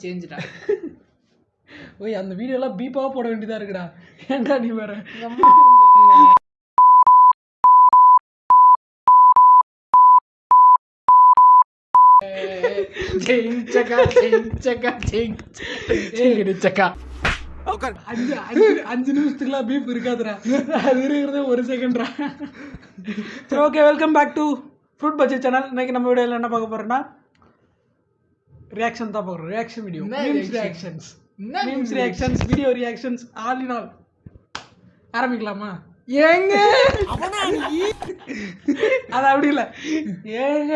சேஞ்சுடா. ஓய் அந்த வீடியோலாம் பீப்பாக போட வேண்டியதாக இருக்குடா. ஏன்டா நீ வேற அஞ்சு நிமிஷத்துக்குலாம் பீப் இருக்காதுடா, அது இருக்கிறதே 1 செகண்ட்ரா. சரி okay, welcome back to fruit budget channel. இன்னைக்கு நம்ம வீடியோவில் என்ன பார்க்க போறோம்னா ரியாக்ஷன் தான் பார்க்குறோம். Reaction video, memes reactions, video reactions, all in all. ஆரம்பிக்கலாமா? ஏங்க அது அப்படி இல்லை, ஏங்க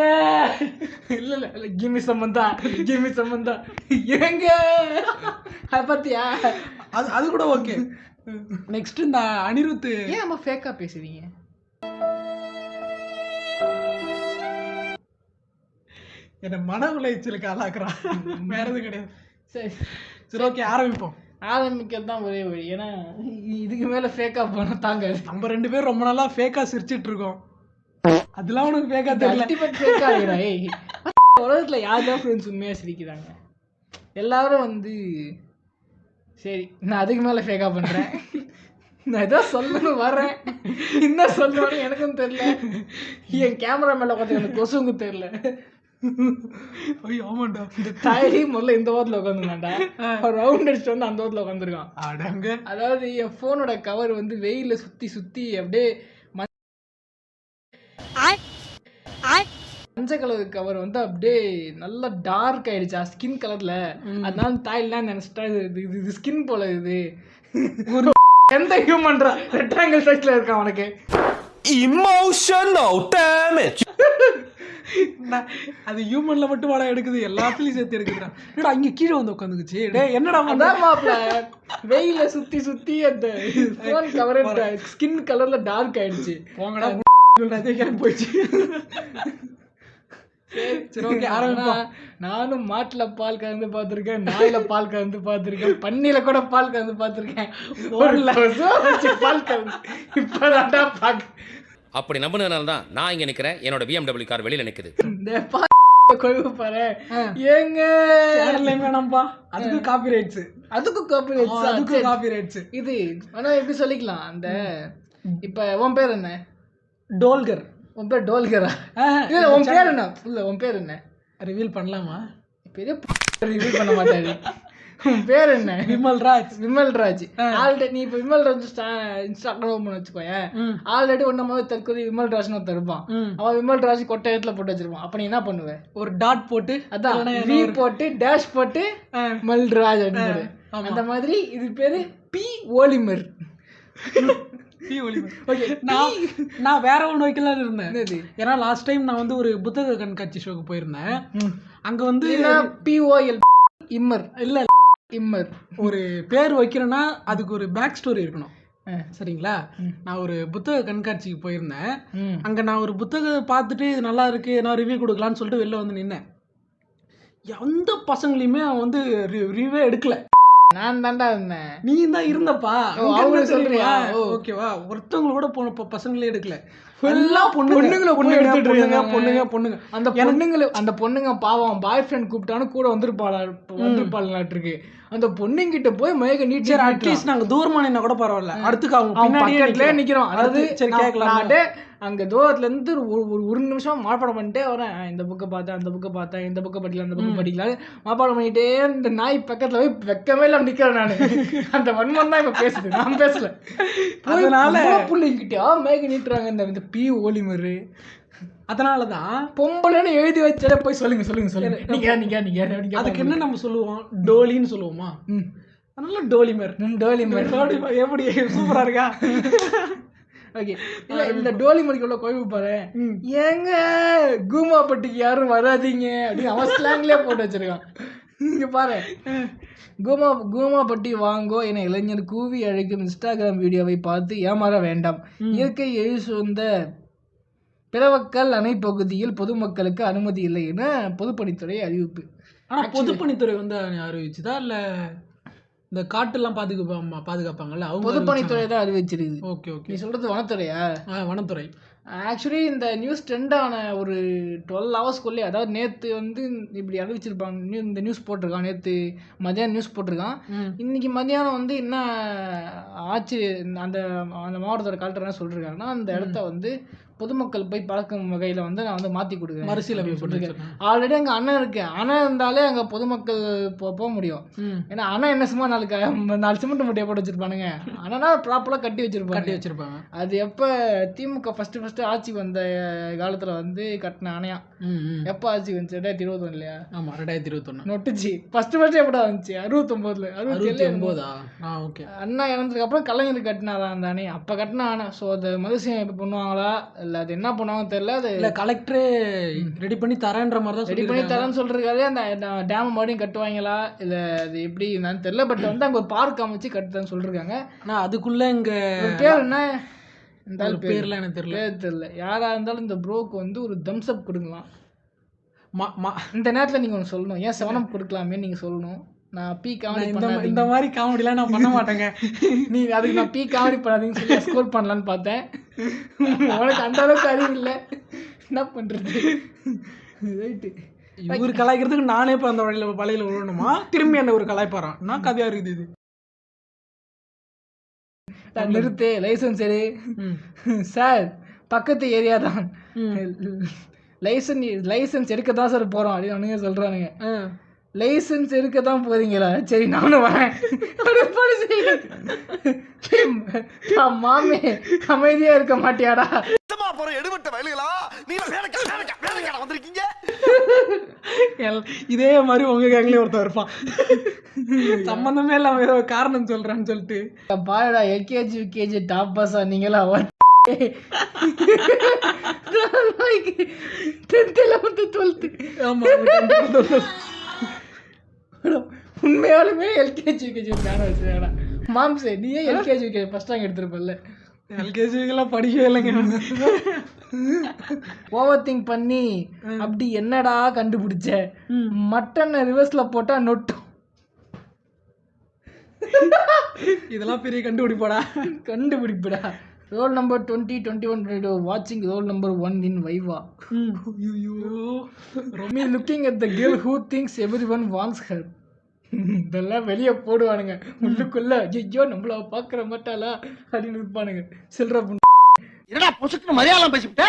இல்லை இல்லை இல்லை, கிமி சம்பந்தா ஏங்க அதை பார்த்தியா? அது கூட ஓகே. நெக்ஸ்ட் இந்த அனிருத். ஏன் நம்ம ஃபேக்காக பேசுறீங்க? என்ன மன உளைச்சலுக்கு ஆளாக்குறான், வேற எதுவும் கிடையாது. சரி ஓகே, ஆரம்பிப்போம். ஆரம்பிக்கிறது தான் ஒரே வழி. ஏன்னா இதுக்கு மேலே ஃபேக்காக போனால் தாங்க. நம்ம 2 பேரும் ரொம்ப நாளாக ஃபேக்காக சிரிச்சிட்டு இருக்கோம். அதெல்லாம் உனக்கு ஃபேக்காக தெரியல. ஃபேக்காக உலகத்தில் யார் தான் ஃப்ரெண்ட்ஸ் உண்மையாக சிரிக்கிறாங்க? எல்லாரும் வந்து சரி நான் அதுக்கு மேலே ஃபேக்காக பண்ணுறேன். நான் ஏதோ சொல்லணும் வரேன், என்ன சொல்லணும்னு எனக்கும் தெரியல. என் கேமரா மேலே உட்காந்து எனக்கு கொசுங்க தெரியல. ஆமாண்டா, இந்த தாயி முதல்ல இந்த வாரத்தில் உட்காந்துருக்கான்டா, ரவுண்ட் அடிச்சுட்டு வந்து அந்த வாரத்தில் உட்காந்துருக்கான். அடங்க. அதாவது என் ஃபோனோட கவர் வந்து வெயிலில் சுற்றி அப்படியே மஞ்சள் கலர் கவர் வந்து அப்படியே நல்லா டார்க் ஆயிடுச்சா ஸ்கின் கலர்ல. அதனால தாய்லாம் நினைச்சிட்டா இது ஸ்கின் போல. இது ஒரு எந்த ஹியூமன்ரா ரெக்டாங்கிள் சைஸ்ல இருக்கான் அவனுக்கு. Emotional damage. அது ஹியூமன்ல மட்டும் வாடா எடுக்குது, எல்லாத்துலயும் சேர்த்து எடுக்குதுடா. என்னடா இங்க கீழே வந்து உட்காந்துக்குச்சு, என்னடா மாப்ள வெயில சுத்தி அந்த ஃபோன் கவர் ஸ்கின் கலர்ல டார்க் ஆயிடுச்சு. போங்கடா அதே கேம் போயிடுச்சு. சரி ஓகே, ஆரம்பிப்போம். நானும் மாட்டுல பால் கலந்து பார்த்துருக்கேன், நாயில பால் கலந்து பார்த்துருக்கேன், பன்னியில கூட பால் கலந்து பார்த்துருக்கேன், பால் கலந்து இப்பதான்டா பாக்க. அப்படி நம்பினதுனால தான் நான் இங்க நிக்கிறேன். என்னோட BMW கார் வெளியில நிக்குது. இந்த கொழுவு பாரு ஏங்க வேணாம்பா, அதுக்கு காப்பிரைட்ஸ், அதுக்கும் காப்பிரைட்ஸ். இது ஆனா எப்படி சொல்லிக்கலாம்? அந்த இப்ப உன் பேர் என்ன? டோல்கர். உன் பேர் டோல்கரா? இல்ல உன் பேர் என்ன? இல்ல உன் பேர் என்ன? ரிவீல் பண்ணலாமா? பெரிய ரிவீல் பண்ண மாட்டாரு. உன் பேர் என்ன? விமல்ராஜ். ஆல்ரெடி நீ இப்ப விமல்ராஜ் இன்ஸ்டாகிராம் ஓபன் வச்சுக்கோயேன். ஆல்ரெடி ஒன்ன தற்கொலை விமல்ராஜ்னு ஒருத்தர் இருப்பான். அவன் விமல்ராஜ் கொட்டை இடத்துல போட்டு வச்சிருப்பான். அப்ப நீ என்ன பண்ணுவ? ஒரு டாட் போட்டு, அதான் வி போட்டு டேஷ் போட்டு மல்ராஜ் அப்படின்னு. அந்த மாதிரி இது பேரு பி ஓலிமர். நான் வேற ஒன்று வைக்கலான்னு இருந்தேன். ஏன்னா லாஸ்ட் டைம் நான் வந்து ஒரு புத்தக கண்காட்சி ஷோக்கு போயிருந்தேன். அங்க வந்து POL இம்மர் இல்ல இம்மர் ஒரு பேர் வைக்கிறேன்னா அதுக்கு ஒரு பேக் ஸ்டோரி இருக்கணும், சரிங்களா? நான் ஒரு புத்தக கண்காட்சிக்கு போயிருந்தேன். அங்க நான் ஒரு புத்தகத்தை பார்த்துட்டு இது நல்லா இருக்கு, நான் ரிவ்யூ கொடுக்கலான்னு சொல்லிட்டு வெளில வந்து நின்னேன். எந்த பசங்களையுமே அவன் வந்து ரிவ்யூவே எடுக்கல. நான் தாண்டா இருந்தேன். நீ தான் இருந்தப்பா. அவங்க சொல்றியா? ஓகேவா? ஒருத்தவங்க கூட பசங்களே எடுக்கல, பொண்ணுங்க. அந்த பொண்ணுங்க பாவம் பாய் ஃப்ரெண்ட் கூப்பிட்டானு கூட வந்துருப்பாளாட்டிருக்கு. அந்த பொண்ணுங்கிட்ட போய் மயக்க நீட். அட்லீஸ்ட் நாங்க தூரமா நின்னா கூட பரவாயில்ல, அடுத்துக்கு அவங்க பக்கத்துலயே நிக்கிறோம். அதாவது சரி கேட்கலாம். அங்க தூரத்துல இருந்து ஒரு நிமிஷம் மாப்பாடம் பண்ணிட்டே வரேன். இந்த புக்கை பார்த்தேன், அந்த புக்கை பார்த்தேன், இந்த புக்கை படிக்கலாம், அந்த புக்கை படிக்கலாம் மாப்பாடம் பண்ணிட்டே இந்த நாய் பக்கத்துல போய் வெக்கமே இல்லாம நிக்கிறேன் நானு. அந்த வன்மம் தான் இப்ப பேசுது, நான் பேசல. அதனால பிள்ளைங்கிட்டா மேக நீட்டுறாங்க இந்த பி ஓலிமரு. அதனாலதான் பொம்பளைன்னு எழுதி வச்சா போய் சொல்லுங்க நீங்க. அதுக்கு என்ன நம்ம சொல்லுவோம்? டோலின்னு சொல்லுவோமா? அதனால டோலிமர் எப்படி சூப்பரா இருக்கா? ஓகே, இல்ல இந்த டோலிமருக்கு உள்ள கோய்வு பாரு. ஏங்க கூமாப்பட்டிக்கு யாரும் வராதீங்க அப்படின்னு அவன் ஸ்லாங்லயே போட்டு வச்சிருக்கான். இங்க பாரு, கூமாப்பட்டி வாங்கோ என இளைஞர் கூவி அழைக்கும் இன்ஸ்டாகிராம் வீடியோவை பார்த்து ஏமாற வேண்டாம். இயற்கை எழுந்த பிறவக்கல் அணை பகுதியில் பொதுமக்களுக்கு அனுமதி இல்லை என பொதுப்பணித்துறை அறிவிப்பு. ஆனா பொதுப்பணித்துறை வந்து அறிவிச்சுதா இல்ல இந்த காட்டெல்லாம் பாதுகாப்பாங்கல்ல அவங்க? பொதுப்பணித்துறை தான் அறிவிச்சிருக்கு. Okay okay. நீ சொல்றது வனத்துறையா? வனத்துறை. ஆக்சுவலி இந்த நியூஸ் ட்ரெண்ட் ஆன ஒரு 12 ஹவர்ஸ்க்குள்ளே, அதாவது நேற்று வந்து இப்படி அறிவிச்சிருப்பாங்க, இந்த நியூஸ் போட்டிருக்கான், நேற்று மதியானம் நியூஸ் போட்டிருக்கான். இன்னைக்கு மதியானம் வந்து என்ன ஆச்சு, அந்த அந்த மாவட்டத்தோட கலெக்டர் என்ன சொல்லிருக்காங்கன்னா, அந்த இடத்த வந்து பொதுமக்கள் போய் பார்க்கும் வகையில் வந்து நான் வந்து மாற்றி கொடுக்குறேன், மறுசீலமைப்பு சொல்லியிருக்கேன். ஆல்ரெடி அங்கே அண்ணன் இருக்கு, அண்ணன் இருந்தாலே அங்கே பொதுமக்கள் போக முடியும். ஏன்னா அண்ணன் என்ன சும்மா 4 சிமெண்ட் மூட்டையை போட்டு வச்சிருப்பானுங்க, அண்ணனா ப்ராப்பராக கட்டி வச்சிருப்பாங்க. அது எப்போ திமுக ஃபர்ஸ்ட் ஆட்சி வந்த காலத்தில் வந்து கட்டின அணையா, எப்போ ஆட்சி வந்துச்சு 2021 இல்லையா? ஆமாம் 2021 நொட்டுச்சு. ஃபர்ஸ்ட் எப்படா வந்துச்சு? 69 அண்ணா இறந்ததுக்கு அப்புறம் கலைஞர் கட்டினாரா அந்த அணை, அப்போ கட்டின அணை. ஸோ அதை மறுசீரமைப்பு பண்ணுவாங்களா இல்லை அது என்ன பண்ணுவாங்க தெரியல. அது இல்லை கலெக்டரே ரெடி பண்ணி தரேன்ற மாதிரி தான் ரெடி பண்ணி தரேன்னு சொல்லிருக்காரு. அந்த டேம் மறுபடியும் கட்டுவாங்களா இல்லை அது எப்படி என்னன்னு தெரியல. பட் வந்து அங்கே ஒரு பார்க் அமைச்சு கட்டுறேன்னு சொல்லிருக்காங்க. ஆனால் அதுக்குள்ளே இங்கே பேர் என்ன, இந்த பேர்லாம் எனக்கு தெரியல. யாராக இருந்தாலும் இந்த ப்ரோக்கு வந்து ஒரு தம்ஸ் அப் கொடுக்கலாம். இந்த நேரத்தில் நீங்கள் ஒன்று சொல்லணும், ஏன் 7 up கொடுக்கலாமே நீங்கள் சொல்லணும். நான் பீ காமெடி இந்த மாதிரி காமெடிலாம் நான் பண்ண மாட்டேங்க. நீ அதுக்கு நான் பீ காமெடி பண்ணாதீங்கன்னு சொல்லி ஸ்கோர் பண்ணலான்னு பார்த்தேன். உனக்கு அந்த அளவுக்கு அறிவு இல்லை, என்ன பண்ணுறது. ரைட்டு, இவர் கலாய்க்கிறதுக்கு நானே இப்போ அந்த வழியில் விழணுமா? திரும்பி என்ன ஒரு கலாய்ப்பாரான், நான் கதையாக இருக்குது இது. நிறுத்து, லைசன்ஸ் எடு சார், பக்கத்து ஏரியா தான், லைசன்ஸ் எடுக்க தான் சார் போகிறோம் அப்படின்னு அவனுங்க சொல்கிறானுங்க. லைசன்ஸ் எடுக்க தான் போறீங்களா? சரி நானும் வரேன். மாமே அமைதியா இருக்க மாட்டியாடா? இதே மாதிரி உங்க கேங்லயே ஒருத்தர் இருப்பான், சம்பந்தமே இல்லாம ஏதோ காரணம் சொல்றான்னு சொல்லிட்டு. பாருடா, எல்கேஜி யூகேஜி டாப் பாஸா நீங்களா? 10th 11th 12th. ஆமா, உண்மையாலுமே எல்கேஜி யூகேஜி ஞானம் வச்சுடா மாம்சே. நீயே எல்கேஜி யூகேஜி ஃபர்ஸ்ட் ரேங்க் எடுத்துருப்பல்ல? எல்கேஜிக்கெல்லாம் படிக்கவே இல்லைங்க. ஓவர் திங்க் பண்ணி அப்படி என்னடா கண்டுபிடிச்ச, மட்டனை ரிவர்ஸ்ல போட்டா நொட்டும். இதெல்லாம் பெரிய கண்டுபிடிப்படா. ரோல் நம்பர் 20, 21, 22 வாட்சிங் roll number 1 in viva. Me looking at the girl who thinks everyone wants her. இதெல்லாம் வெளியே போடுவானுங்க, உள்ளுக்குள்ள ஐயோ நம்மள பாக்குற மாட்டாளா அப்படின்னு இருப்பானுங்க. சில்ற Malayalam பேசிவிட்ட.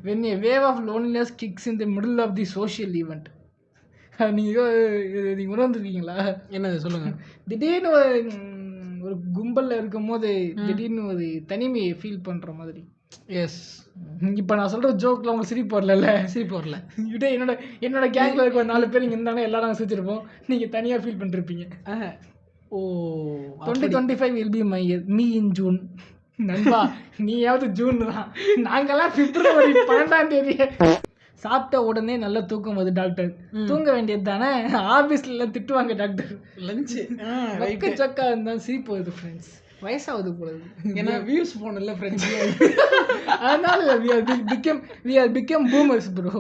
When a wave of loneliness kicks in the middle of the social event. நீங்க உணர்ந்துருக்கீங்களா? என்னது சொல்லுங்க. திடீர்னு ஒரு கும்பல்ல இருக்கும் போது திடீர்னு ஒரு தனிமையை ஃபீல் பண்ற மாதிரி. எஸ், இப்போ நான் சொல்ற ஜோக்ல உங்களுக்கு சிரிப்பு வரல. இதே என்னோட கேங்ல இருக்க 4 பேர் இங்க இருந்தாங்க, எல்லாரும் சிரிச்சிருப்போம். நீங்க தனியா ஃபீல் பண்ணிருப்பீங்க. ஓ, 2025 will be me in June. நண்பா, நீயாவது ஜூன் தான், நாங்கெல்லாம் February 12ஆம் தேதி. சாப்பிட்ட உடனே நல்ல தூக்கம் வருது டாக்டர், தூங்க வேண்டியது தானே, ஆபீஸ்ல எல்லாம் திட்டுவாங்க டாக்டர். லஞ்சு சக்கா இருந்தால் சிரிப்பு வருது ஃப்ரெண்ட்ஸ், வயசாகுது போகுது. ஏன்னா வியூஸ் போனல ஃப்ரெண்ட்ஸ், அதனால we are become boomers bro.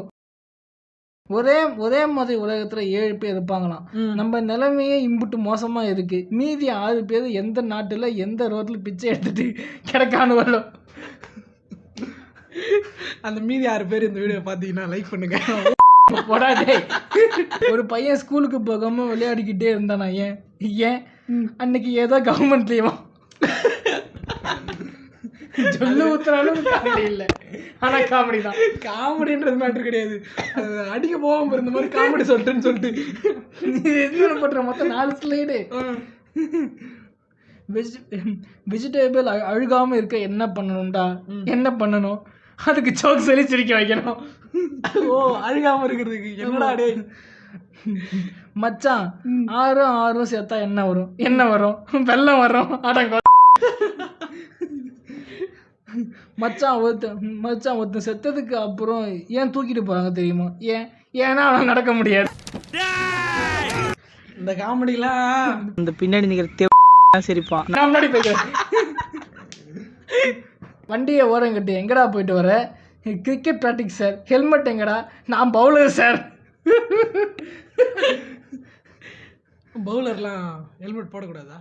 ஒரே மாதிரி உலகத்துல 7 பேர் இருப்பாங்களாம். நம்ம நிலைமையே இம்புட்டு மோசமா இருக்கு. மீதி 6 பேர் எந்த நாட்டுல எந்த ரோட்ல பிச்சை எடுத்துட்டு கிடக்கானுவோ. அந்த மீதி 6 பேர் இந்த வீடியோ பார்த்தீங்கன்னா லைக் பண்ணுங்க. போடாதே. ஒரு பையன் ஸ்கூலுக்கு போகாம விளையாடிக்கிட்டே இருந்தானா? ஏன் அன்னைக்கு ஏதோ கவர்மெண்ட் லீவா? சொல்லு ஊத்துறாலும் காமெடி இல்லை, ஆனா காமெடி தான். காமெடின்றது மேட்ரு கிடையாது, அடிக்க போகாம இருந்த மாதிரி காமெடி சொல்லிட்டு என்ன பண்ற. மொத்தம் 4 ஸ்லைடு. வெஜிடபிள் அழுகாம இருக்க என்ன பண்ணணும்டா? என்ன பண்ணணும்? அதுக்கு சோக் சொல்லி சிரிக்க வைக்கணும். ஓ, அழுகாம இருக்கிறதுக்கு என்னடா டே மச்சான்? 6 சேர்த்தா என்ன வரும்? வெள்ளம் வரும். அடங்க மச்சான் ஒருத்தன் செத்ததுக்கு அப்புறம் ஏன் தூக்கிட்டு போறாங்க தெரியுமா? ஏன்னா அவன் நடக்க முடியாது. இந்த காமெடிலாம் இந்த பின்னாடி நிக்கிற சிரிப்பான். நான் முன்னாடி போயிட்டு வண்டியை ஓரம் கட்டி எங்கடா போயிட்டு வர? Cricket practice sir. ஹெல்மெட் எங்கடா? நான் பவுலர் சார். பவுலர்லாம் ஹெல்மெட் போடக்கூடாதா?